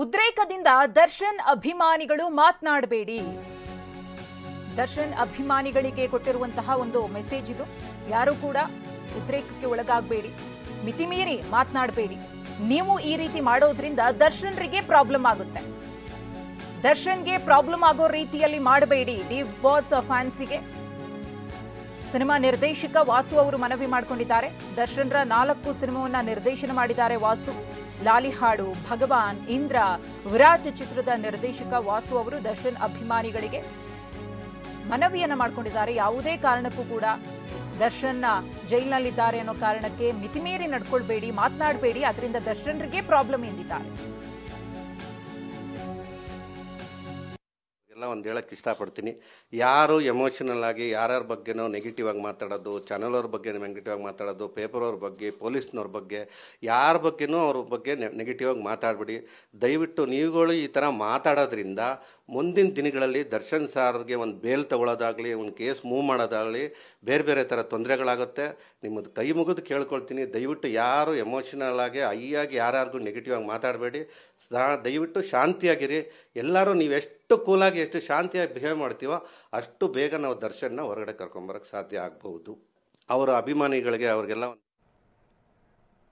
ಉದ್ರೇಕದಿಂದ ದರ್ಶನ್ ಅಭಿಮಾನಿಗಳು ಮಾತನಾಡಬೇಡಿ. ದರ್ಶನ್ ಅಭಿಮಾನಿಗಳಿಗೆ ಕೊಟ್ಟಿರುವಂತಹ ಒಂದು ಮೆಸೇಜ್ ಇದು. ಯಾರು ಕೂಡ ಉದ್ರೇಕಕ್ಕೆ ಒಳಗಾಗಬೇಡಿ, ಮಿತಿಮೀರಿ ಮಾತನಾಡಬೇಡಿ. ನೀವು ಈ ರೀತಿ ಮಾಡೋದ್ರಿಂದ ದರ್ಶನ್ರಿಗೆ ಪ್ರಾಬ್ಲಮ್ ಆಗುತ್ತೆ. ದರ್ಶನ್ಗೆ ಪ್ರಾಬ್ಲಮ್ ಆಗೋ ರೀತಿಯಲ್ಲಿ ಮಾಡಬೇಡಿ. ಡಿ ಬಾಸ್ ಫ್ಯಾನ್ಸಿಗೆ ಸಿನಿಮಾ ನಿರ್ದೇಶಕ ವಾಸು ಅವರು ಮನವಿ ಮಾಡಿಕೊಂಡಿದ್ದಾರೆ. ದರ್ಶನ್ರ 4 ಸಿನಿಮಾವನ್ನ ನಿರ್ದೇಶನ ಮಾಡಿದ್ದಾರೆ ವಾಸು. ಲಾಲಿ ಹಾಡು, ಭಗವಾನ್, ಇಂದ್ರ, ವಿರಾಟ್ ಚಿತ್ರದ ನಿರ್ದೇಶಕ ವಾಸು ಅವರು ದರ್ಶನ್ ಅಭಿಮಾನಿಗಳಿಗೆ ಮನವಿಯನ್ನ ಮಾಡಿಕೊಂಡಿದ್ದಾರೆ. ಯಾವುದೇ ಕಾರಣಕ್ಕೂ ಕೂಡ ದರ್ಶನ್ ಜೈಲಿನಲ್ಲಿದ್ದಾರೆ ಅನ್ನೋ ಕಾರಣಕ್ಕೆ ಮಿತಿಮೀರಿ ನಡ್ಕೊಳ್ಬೇಡಿ, ಮಾತನಾಡಬೇಡಿ, ಅದರಿಂದ ದರ್ಶನ್ರಿಗೆ ಪ್ರಾಬ್ಲಮ್ ಎಂದಿದ್ದಾರೆ. ಎಲ್ಲ ಒಂದು ಹೇಳಕ್ಕೆ ಇಷ್ಟಪಡ್ತೀನಿ. ಯಾರು ಎಮೋಷನಲ್ ಆಗಿ ಯಾರ್ಯಾರ ಬಗ್ಗೆನೋ ನೆಗೆಟಿವ್ ಆಗಿ ಮಾತಾಡೋದು, ಚಾನಲ್ ಅವ್ರ ಬಗ್ಗೆ ನೆಗೆಟಿವ್ ಆಗಿ ಮಾತಾಡೋದು, ಪೇಪರ್ ಅವ್ರ ಬಗ್ಗೆ, ಪೊಲೀಸ್ನವ್ರ ಬಗ್ಗೆ, ಯಾರ ಬಗ್ಗೆನೂ ಅವ್ರ ಬಗ್ಗೆ ನೆಗೆಟಿವ್ ಆಗಿ ಮಾತಾಡಬೇಡಿ. ದಯವಿಟ್ಟು ನೀವುಗಳು ಈ ಥರ ಮಾತಾಡೋದ್ರಿಂದ ಮುಂದಿನ ದಿನಗಳಲ್ಲಿ ದರ್ಶನ್ ಸಾರ್ಗೆ ಒಂದು ಬೇಲ್ ತಗೊಳ್ಳೋದಾಗಲಿ, ಒಂದು ಕೇಸ್ ಮೂವ್ ಮಾಡೋದಾಗಲಿ, ಬೇರೆ ಬೇರೆ ಥರ ತೊಂದರೆಗಳಾಗುತ್ತೆ. ನಿಮ್ಮದು ಕೈ ಮುಗಿದು ಕೇಳ್ಕೊಳ್ತೀನಿ, ದಯವಿಟ್ಟು ಯಾರು ಎಮೋಷನಲ್ ಆಗಿ ಹೈಯಾಗಿ ಯಾರ್ಯಾರಿಗೂ ನೆಗೆಟಿವ್ ಆಗಿ ಮಾತಾಡಬೇಡಿ. ದಯವಿಟ್ಟು ಶಾಂತಿಯಾಗಿರಿ. ಎಲ್ಲರೂ ನೀವು ಎಷ್ಟು ಕೂಲಾಗಿ ಎಷ್ಟು ಶಾಂತಿಯಾಗಿ ಬಿಹೇವ್ ಮಾಡ್ತೀವೋ ಅಷ್ಟು ಬೇಗ ನಾವು ದರ್ಶನ್ನ ಹೊರಗಡೆ ಕರ್ಕೊಂಬರೋಕ್ಕೆ ಸಾಧ್ಯ ಆಗ್ಬೋದು. ಅವರ ಅಭಿಮಾನಿಗಳಿಗೆ ಅವ್ರಿಗೆಲ್ಲ